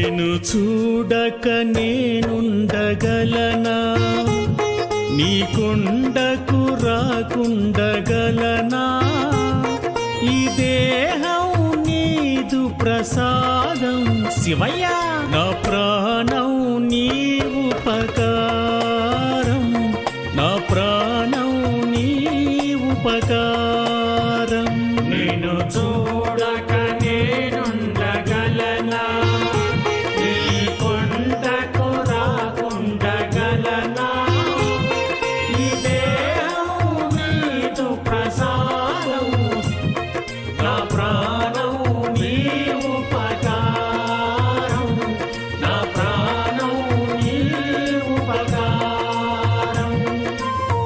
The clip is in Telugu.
నిన్ను చూడక నేనుండగలనా, నీ కొండకు రాకుండగలనా? ఈ దేహం నీదు ప్రసాదం శివయ్య, నా ప్రాణం నీ ఉపకారం, నా ప్రాణం నీ ఉపకారం. నిన్ను చూడక నేనుండగలనా, నీ కొండకు రాకుండగలనా? ఈ దేహం